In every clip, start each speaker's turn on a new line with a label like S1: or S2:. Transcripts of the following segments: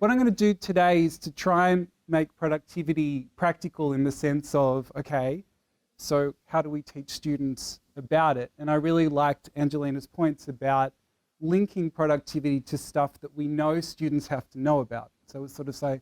S1: what I'm going to do today is to try and make productivity practical in the sense of, okay, so how do we teach students about it? And I really liked Angelina's points about linking productivity to stuff that we know students have to know about. So it's sort of say,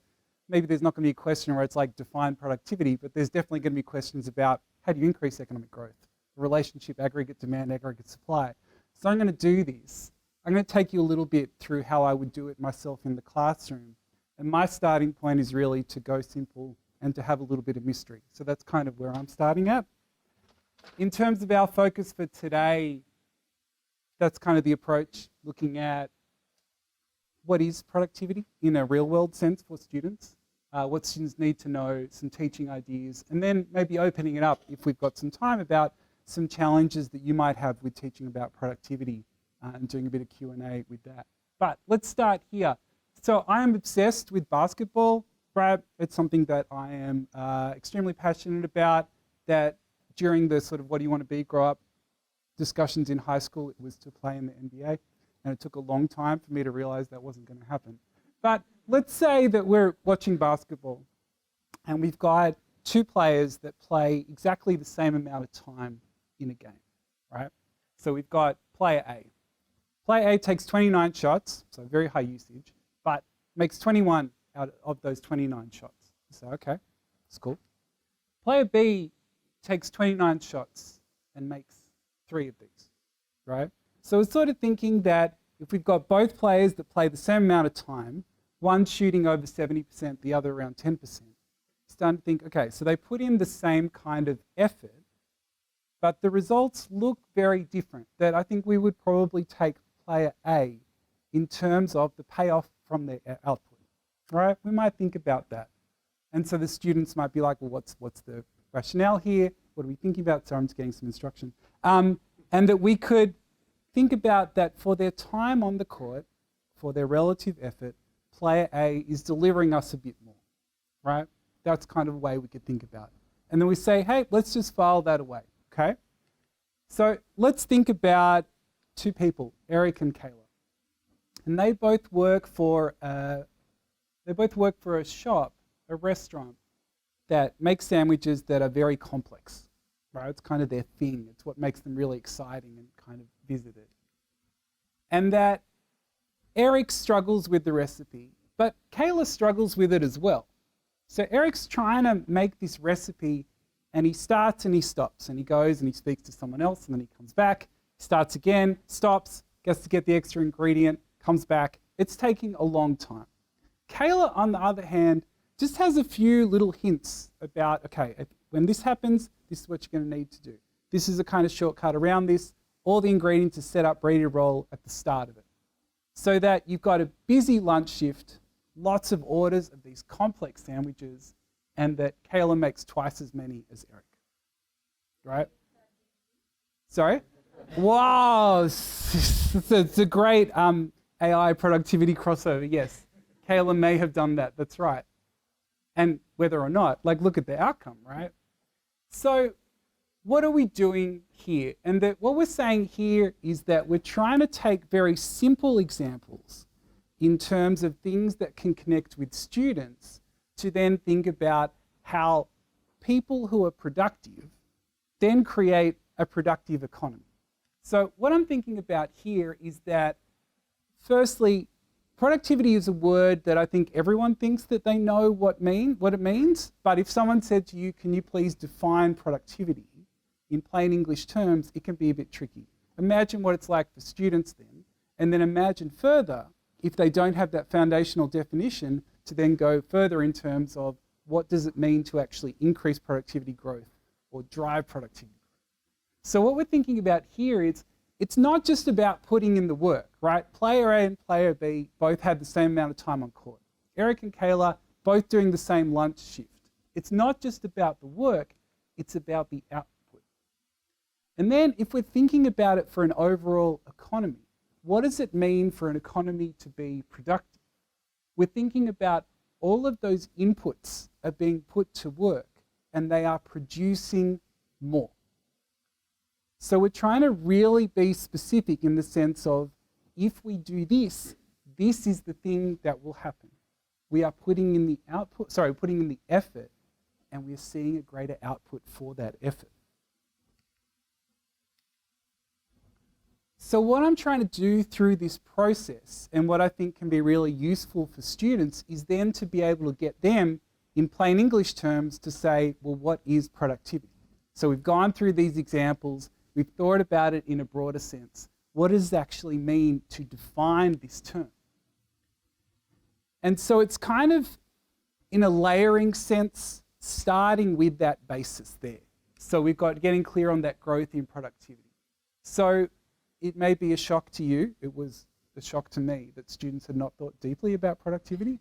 S1: maybe there's not going to be a question where it's like define productivity, but there's definitely going to be questions about how do you increase economic growth, the relationship aggregate demand, aggregate supply. So I'm going to do this. I'm going to take you a little bit through how I would do it myself in the classroom. And my starting point is really to go simple and to have a little bit of mystery. So that's kind of where I'm starting at. In terms of our focus for today, that's kind of the approach, looking at what is productivity in a real world sense for students, what students need to know, some teaching ideas, and then maybe opening it up, if we've got some time, about some challenges that you might have with teaching about productivity and doing a bit of Q&A with that. But let's start here. So I am obsessed with basketball, right? It's something that I am extremely passionate about, that during the sort of what do you want to be, grow up discussions in high school, it was to play in the NBA. And it took a long time for me to realize that wasn't going to happen. But let's say that we're watching basketball and we've got two players that play exactly the same amount of time in a game, right? So we've got player A. Player A takes 29 shots, so very high usage, but makes 21 out of those 29 shots. So, okay, that's cool. Player B takes 29 shots and makes 3 of these, right? So it's sort of thinking that if we've got both players that play the same amount of time, one shooting over 70%, the other around 10%, starting to think, okay, so they put in the same kind of effort, but the results look very different, that I think we would probably take player A in terms of the payoff from their output, right? We might think about that. And so the students might be like, well, what's the rationale here? What are we thinking about? So I'm just getting some instruction. And that we could think about that for their time on the court, for their relative effort, player A is delivering us a bit more, right? That's kind of a way we could think about it. And then we say, hey, let's just file that away, okay? So let's think about two people, Eric and Kayla. And they both work for a shop, a restaurant, that makes sandwiches that are very complex, right? It's kind of their thing. It's what makes them really exciting and kind of visited. And that Eric struggles with the recipe, but Kayla struggles with it as well. So Eric's trying to make this recipe, and he starts and he stops, and he goes and he speaks to someone else, and then he comes back, starts again, stops, gets to get the extra ingredient, comes back. It's taking a long time. Kayla, on the other hand, just has a few little hints about, okay, when this happens, this is what you're going to need to do. This is a kind of shortcut around this. All the ingredients are set up, ready to roll at the start of it. So that you've got a busy lunch shift, lots of orders of these complex sandwiches, and that Kayla makes twice as many as Eric, right? Sorry? Wow, it's a great AI productivity crossover, yes. Kayla may have done that, that's right. And whether or not, like, look at the outcome, right? So what are we doing here? And that what we're saying here is that we're trying to take very simple examples in terms of things that can connect with students to then think about how people who are productive then create a productive economy. So what I'm thinking about here is that, firstly, productivity is a word that I think everyone thinks that they know what it means. But if someone said to you, can you please define productivity in plain English terms, it can be a bit tricky. Imagine what it's like for students then, and then imagine further, if they don't have that foundational definition, to then go further in terms of what does it mean to actually increase productivity growth or drive productivity growth. So what we're thinking about here is, it's not just about putting in the work, right? Player A and player B both had the same amount of time on court. Eric and Kayla both doing the same lunch shift. It's not just about the work, it's about the output. And then if we're thinking about it for an overall economy, what does it mean for an economy to be productive? We're thinking about all of those inputs are being put to work and they are producing more. So we're trying to really be specific in the sense of, if we do this, this is the thing that will happen. we are putting in the putting in the effort, and we're seeing a greater output for that effort. So what I'm trying to do through this process, and what I think can be really useful for students, is then to be able to get them in plain English terms to say, well, what is productivity? So we've gone through these examples, we've thought about it in a broader sense. What does it actually mean to define this term? And so it's kind of, in a layering sense, starting with that basis there. So we've got getting clear on that growth in productivity. So it may be a shock to you, it was a shock to me that students had not thought deeply about productivity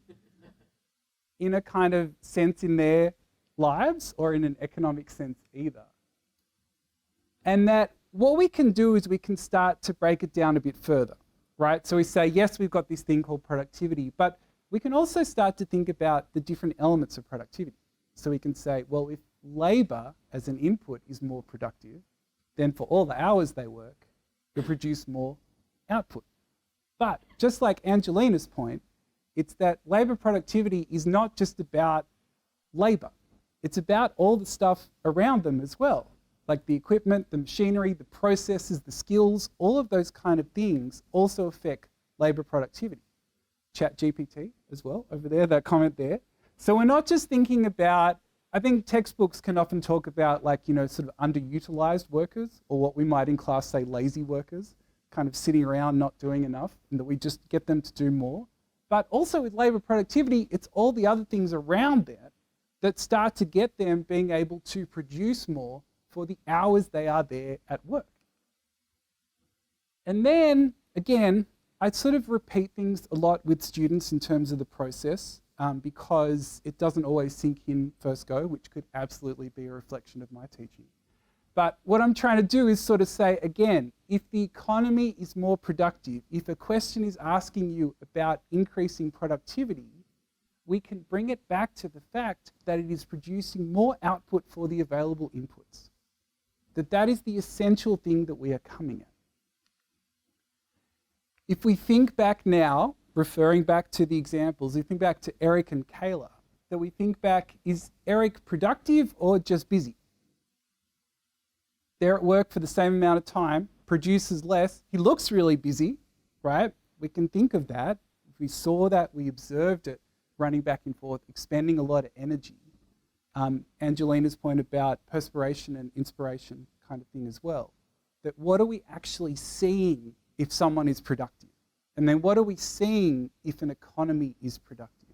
S1: in a kind of sense in their lives or in an economic sense either. And that what we can do is we can start to break it down a bit further, right? So we say, yes, we've got this thing called productivity, but we can also start to think about the different elements of productivity. So we can say, well, if labor as an input is more productive, then for all the hours they work, you'll produce more output. But just like Angelina's point, it's that labor productivity is not just about labor. It's about all the stuff around them as well, like the equipment, the machinery, the processes, the skills, all of those kind of things also affect labor productivity. ChatGPT as well, over there, that comment there. So we're not just thinking about, I think textbooks can often talk about like, sort of underutilized workers, or what we might in class say lazy workers, kind of sitting around not doing enough, and that we just get them to do more. But also with labor productivity, it's all the other things around that start to get them being able to produce more for the hours they are there at work. And then, again, I sort of repeat things a lot with students in terms of the process, because it doesn't always sink in first go, which could absolutely be a reflection of my teaching. But what I'm trying to do is sort of say, again, if the economy is more productive, if a question is asking you about increasing productivity, we can bring it back to the fact that it is producing more output for the available inputs. That is the essential thing that we are coming at. If we think back now, referring back to the examples, we think back to Eric and Kayla, that we think back, is Eric productive or just busy? They're at work for the same amount of time, produces less, he looks really busy, right? We can think of that. If we saw that, we observed it running back and forth, expending a lot of energy. Angelina's point about perspiration and inspiration kind of thing as well. That what are we actually seeing if someone is productive? And then what are we seeing if an economy is productive?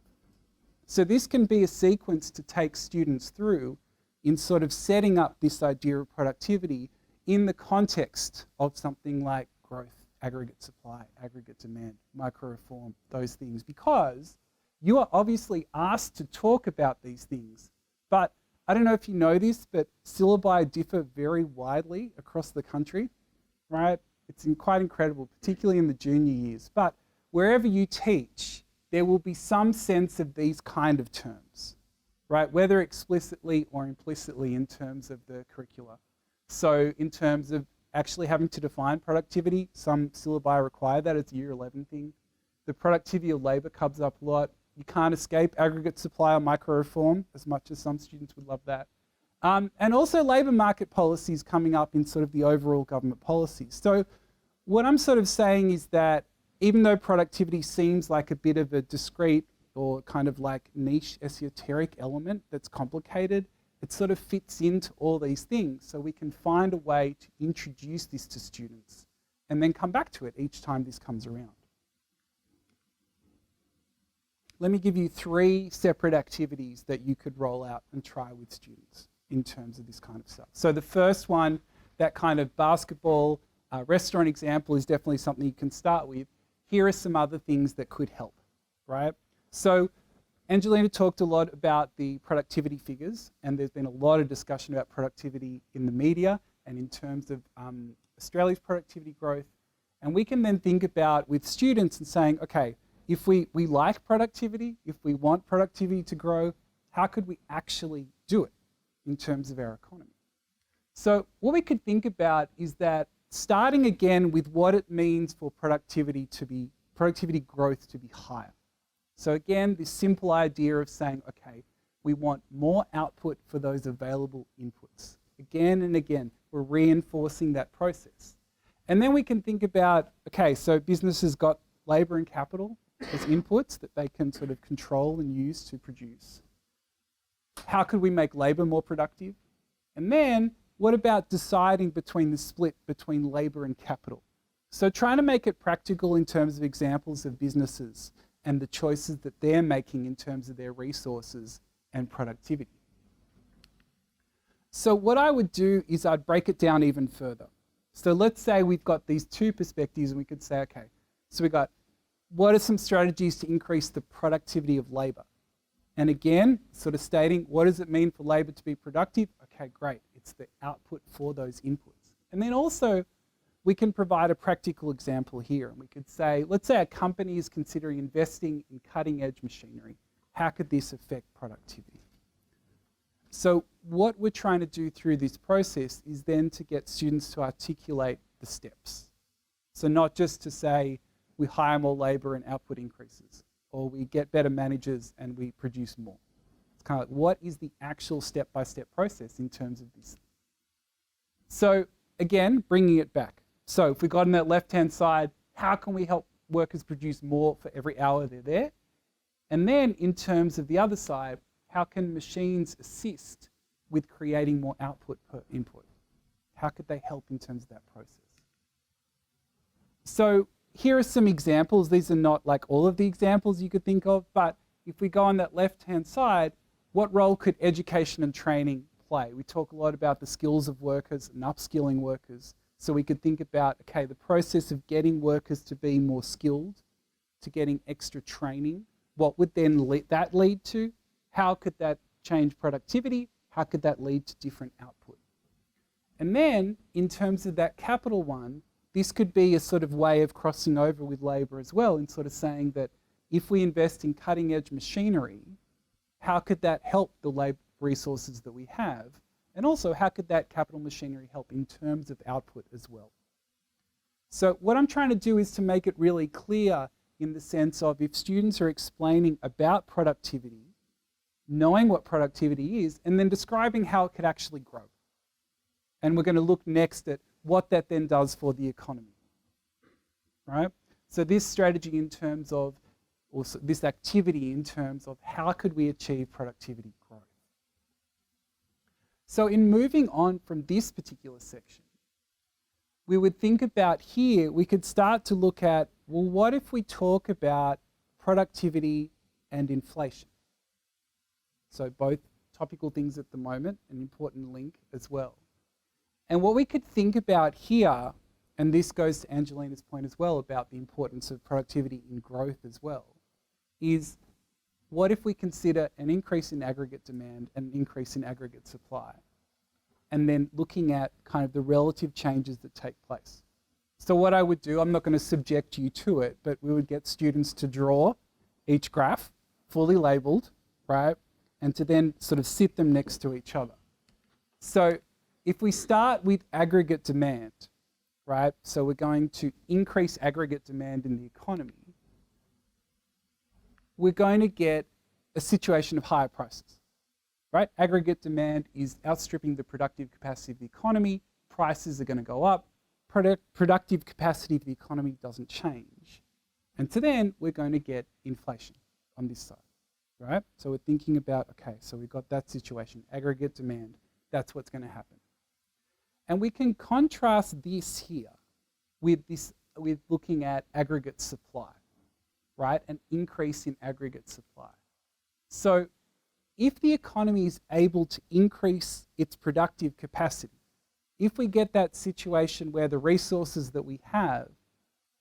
S1: So this can be a sequence to take students through in sort of setting up this idea of productivity in the context of something like growth, aggregate supply, aggregate demand, micro-reform, those things, because you are obviously asked to talk about these things. But I don't know if you know this, but syllabi differ very widely across the country, right? It's quite incredible, particularly in the junior years. But wherever you teach, there will be some sense of these kind of terms, right? Whether explicitly or implicitly in terms of the curricula. So in terms of actually having to define productivity, some syllabi require that. It's a year 11 thing. The productivity of labour comes up a lot. You can't escape aggregate supply or micro-reform, as much as some students would love that. And also labour market policies coming up in sort of the overall government policies. So what I'm sort of saying is that even though productivity seems like a bit of a discrete or kind of like niche esoteric element that's complicated, it sort of fits into all these things. So we can find a way to introduce this to students and then come back to it each time this comes around. Let me give you 3 separate activities that you could roll out and try with students in terms of this kind of stuff. So the first one, that kind of basketball restaurant example, is definitely something you can start with. Here are some other things that could help, right? So Angelina talked a lot about the productivity figures, and there's been a lot of discussion about productivity in the media and in terms of Australia's productivity growth. And we can then think about with students and saying, okay, if we like productivity, if we want productivity to grow, how could we actually do it in terms of our economy? So what we could think about is that starting again with what it means for productivity growth to be higher. So again, this simple idea of saying, okay, we want more output for those available inputs. Again and again, we're reinforcing that process. And then we can think about, okay, so businesses got labor and capital as inputs that they can sort of control and use to produce. How could we make labor more productive? And then what about deciding between the split between labor and capital? So trying to make it practical in terms of examples of businesses and the choices that they're making in terms of their resources and productivity. So what I would do is I'd break it down even further. So let's say we've got these two perspectives and we could say, okay, so we've got what are some strategies to increase the productivity of labor? And again, sort of stating what does it mean for labor to be productive? Okay, great, it's the output for those inputs. And then also we can provide a practical example here and we could say, let's say a company is considering investing in cutting edge machinery. How could this affect productivity? So what we're trying to do through this process is then to get students to articulate the steps. So not just to say we hire more labor and output increases, or we get better managers and we produce more. It's kind of like, what is the actual step-by-step process in terms of this? So again, bringing it back. So if we got on that left-hand side, how can we help workers produce more for every hour they're there? And then in terms of the other side, how can machines assist with creating more output per input? How could they help in terms of that process? So here are some examples. These are not like all of the examples you could think of, but if we go on that left-hand side, what role could education and training play? We talk a lot about the skills of workers and upskilling workers. So we could think about, okay, the process of getting workers to be more skilled, to getting extra training. What would then that lead to? How could that change productivity? How could that lead to different output? And then in terms of that capital one, this could be a sort of way of crossing over with labour as well, and sort of saying that if we invest in cutting edge machinery, how could that help the labour resources that we have? And also, how could that capital machinery help in terms of output as well? So what I'm trying to do is to make it really clear in the sense of if students are explaining about productivity, knowing what productivity is, and then describing how it could actually grow. And we're going to look next at what that then does for the economy, right? So this strategy in terms of, or this activity in terms of how could we achieve productivity growth? So in moving on from this particular section, we would think about here, we could start to look at, well, what if we talk about productivity and inflation? So both topical things at the moment, an important link as well. And what we could think about here, and this goes to Angelina's point as well about the importance of productivity in growth as well, is what if we consider an increase in aggregate demand and an increase in aggregate supply? And then looking at kind of the relative changes that take place. So what I would do, I'm not going to subject you to it, but we would get students to draw each graph, fully labelled, right? And to then sort of sit them next to each other. So if we start with aggregate demand, right? So we're going to increase aggregate demand in the economy. We're going to get a situation of higher prices, right? Aggregate demand is outstripping the productive capacity of the economy. Prices are going to go up. Productive capacity of the economy doesn't change. And so then we're going to get inflation on this side, right? So we're thinking about, okay, so we've got that situation, aggregate demand. That's what's going to happen. And we can contrast this here with looking at aggregate supply, right? An increase in aggregate supply. So if the economy is able to increase its productive capacity, if we get that situation where the resources that we have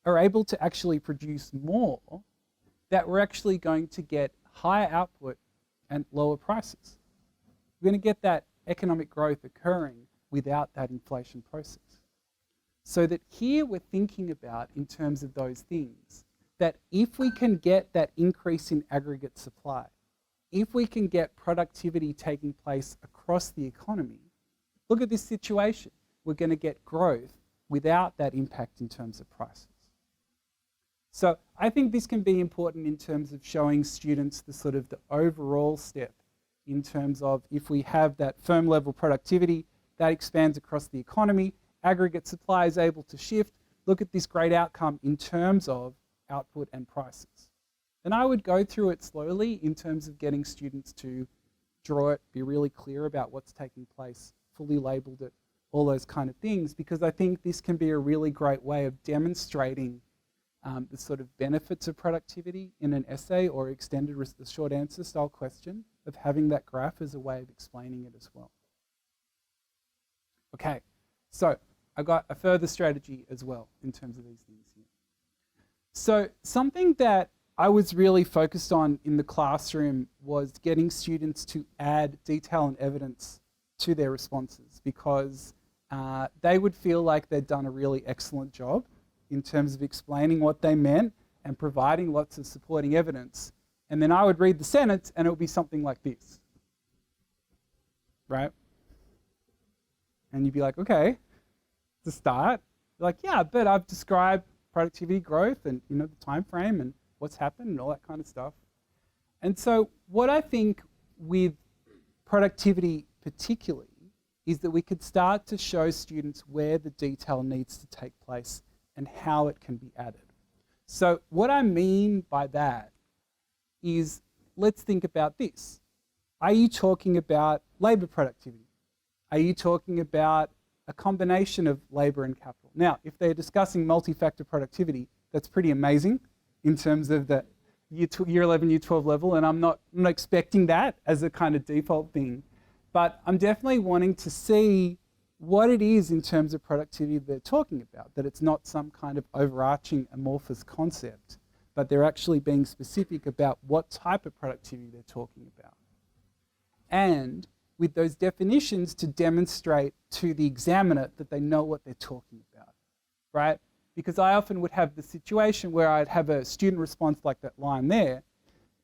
S1: are able to actually produce more, that we're actually going to get higher output and lower prices. We're going to get that economic growth occurring without that inflation process. So that here we're thinking about, in terms of those things, that if we can get that increase in aggregate supply, if we can get productivity taking place across the economy, look at this situation. We're going to get growth without that impact in terms of prices. So I think this can be important in terms of showing students the sort of the overall step in terms of if we have that firm level productivity, that expands across the economy, aggregate supply is able to shift, look at this great outcome in terms of output and prices. And I would go through it slowly in terms of getting students to draw it, be really clear about what's taking place, fully labeled it, all those kind of things, because I think this can be a really great way of demonstrating the sort of benefits of productivity in an essay or extended short answer style question, of having that graph as a way of explaining it as well. Okay, so I got a further strategy as well in terms of these things here. So something that I was really focused on in the classroom was getting students to add detail and evidence to their responses, because they would feel like they'd done a really excellent job in terms of explaining what they meant and providing lots of supporting evidence. And then I would read the sentence and it would be something like this, right? And you'd be like, okay, to start, you're like, yeah, but I've described productivity growth and the time frame and what's happened and all that kind of stuff. And so what I think with productivity particularly is that we could start to show students where the detail needs to take place and how it can be added. So what I mean by that is, let's think about this. Are you talking about labour productivity? Are you talking about a combination of labour and capital? Now, if they're discussing multi-factor productivity, that's pretty amazing in terms of the year 11, year 12 level, and I'm not expecting that as a kind of default thing. But I'm definitely wanting to see what it is in terms of productivity they're talking about, that it's not some kind of overarching amorphous concept, but they're actually being specific about what type of productivity they're talking about. And with those definitions to demonstrate to the examiner that they know what they're talking about, right? Because I often would have the situation where I'd have a student response like that line there,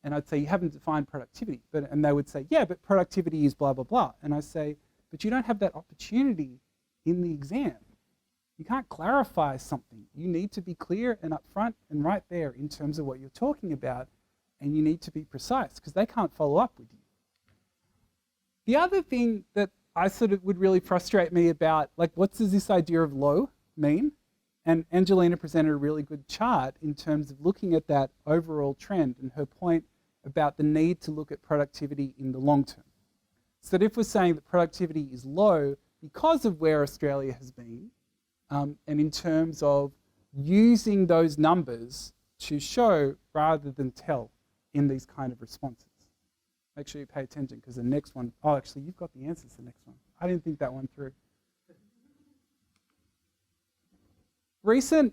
S1: and I'd say, you haven't defined productivity. And they would say, yeah, but productivity is blah, blah, blah. And I say, but you don't have that opportunity in the exam. You can't clarify something. You need to be clear and upfront and right there in terms of what you're talking about, and you need to be precise because they can't follow up with you. The other thing that I sort of would really frustrate me about, like, what does this idea of low mean? And Angelina presented a really good chart in terms of looking at that overall trend and her point about the need to look at productivity in the long term. So that if we're saying that productivity is low because of where Australia has been, and in terms of using those numbers to show rather than tell in these kind of responses. Make sure you pay attention because the next one, oh, actually, you've got the answers to the next one. I didn't think that one through. Recent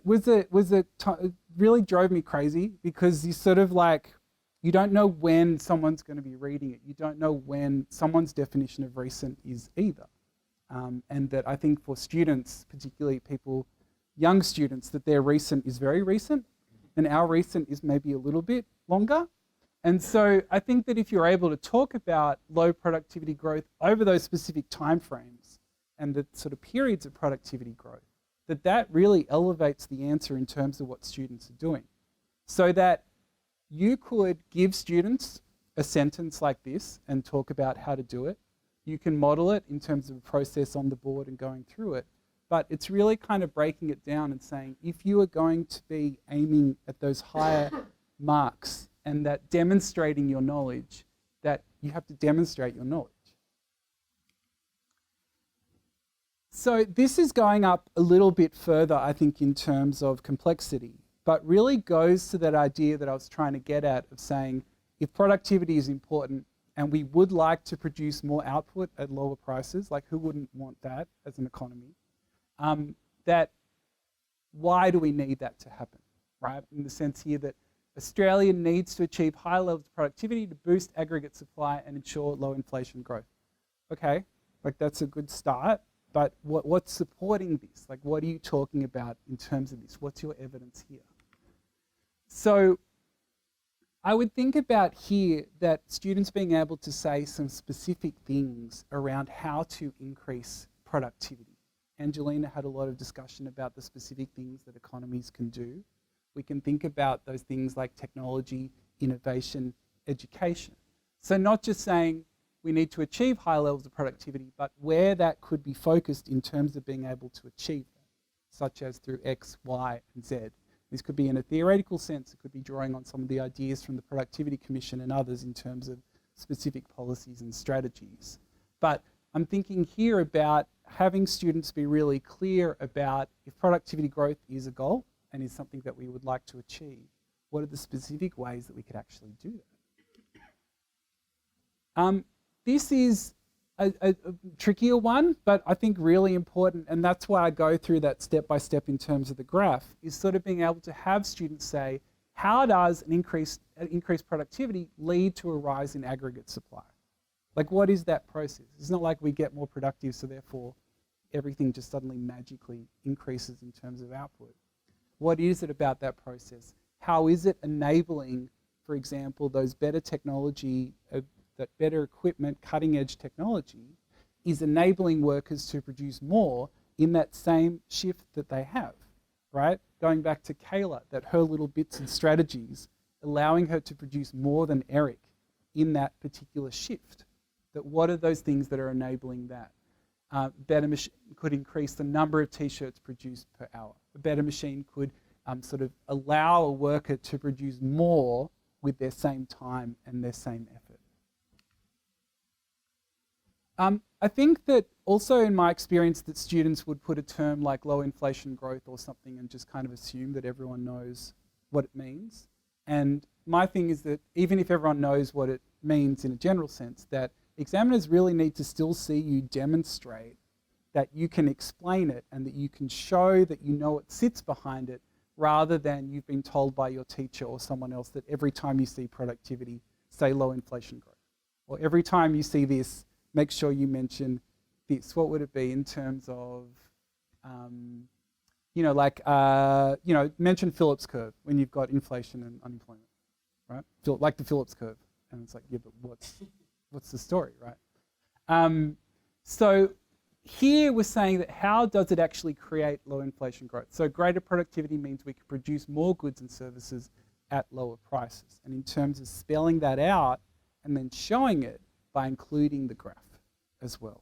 S1: really drove me crazy because you sort of like, you don't know when someone's going to be reading it. You don't know when someone's definition of recent is either. And that I think for students, particularly people, young students, that their recent is very recent and our recent is maybe a little bit longer. And so I think that if you're able to talk about low productivity growth over those specific timeframes and the sort of periods of productivity growth, that really elevates the answer in terms of what students are doing. So that you could give students a sentence like this and talk about how to do it. You can model it in terms of a process on the board and going through it. But it's really kind of breaking it down and saying, if you are going to be aiming at those higher marks and that demonstrating your knowledge, that you have to demonstrate your knowledge. So this is going up a little bit further, I think, in terms of complexity, but really goes to that idea that I was trying to get at of saying, if productivity is important and we would like to produce more output at lower prices, like who wouldn't want that as an economy, that why do we need that to happen, right? In the sense here that Australia needs to achieve high levels of productivity to boost aggregate supply and ensure low inflation growth. Okay, like that's a good start, but what's supporting this? Like what are you talking about in terms of this? What's your evidence here? So I would think about here that students being able to say some specific things around how to increase productivity. Angelina had a lot of discussion about the specific things that economies can do. we can think about those things like technology, innovation, education. So not just saying we need to achieve high levels of productivity, but where that could be focused in terms of being able to achieve that, such as through X, Y, and Z. This could be in a theoretical sense, it could be drawing on some of the ideas from the Productivity Commission and others in terms of specific policies and strategies. But I'm thinking here about having students be really clear about if productivity growth is a goal and is something that we would like to achieve, what are the specific ways that we could actually do that? This is a trickier one, but I think really important, and that's why I go through that step by step in terms of the graph, is sort of being able to have students say, how does an increased productivity lead to a rise in aggregate supply? Like, what is that process? It's not like we get more productive, so therefore everything just suddenly magically increases in terms of output. What is it about that process? How is it enabling, for example, those better technology, that better equipment, cutting edge technology is enabling workers to produce more in that same shift that they have, right? Going back to Kayla, that her little bits and strategies, allowing her to produce more than Eric in that particular shift. That what are those things that are enabling that? Better machine could increase the number of t-shirts produced per hour. A better machine could sort of allow a worker to produce more with their same time and their same effort. I think that also in my experience that students would put a term like low inflation growth or something and just kind of assume that everyone knows what it means. And my thing is that even if everyone knows what it means in a general sense, that examiners really need to still see you demonstrate that you can explain it and that you can show that you know what sits behind it, rather than you've been told by your teacher or someone else that every time you see productivity, say low inflation growth. Or every time you see this, make sure you mention this. What would it be in terms of, mention Phillips curve when you've got inflation and unemployment, right? Like the Phillips curve. And it's like, yeah, but what's the story, right? So here we're saying that how does it actually create low inflation growth? So greater productivity means we can produce more goods and services at lower prices. And in terms of spelling that out and then showing it by including the graph as well.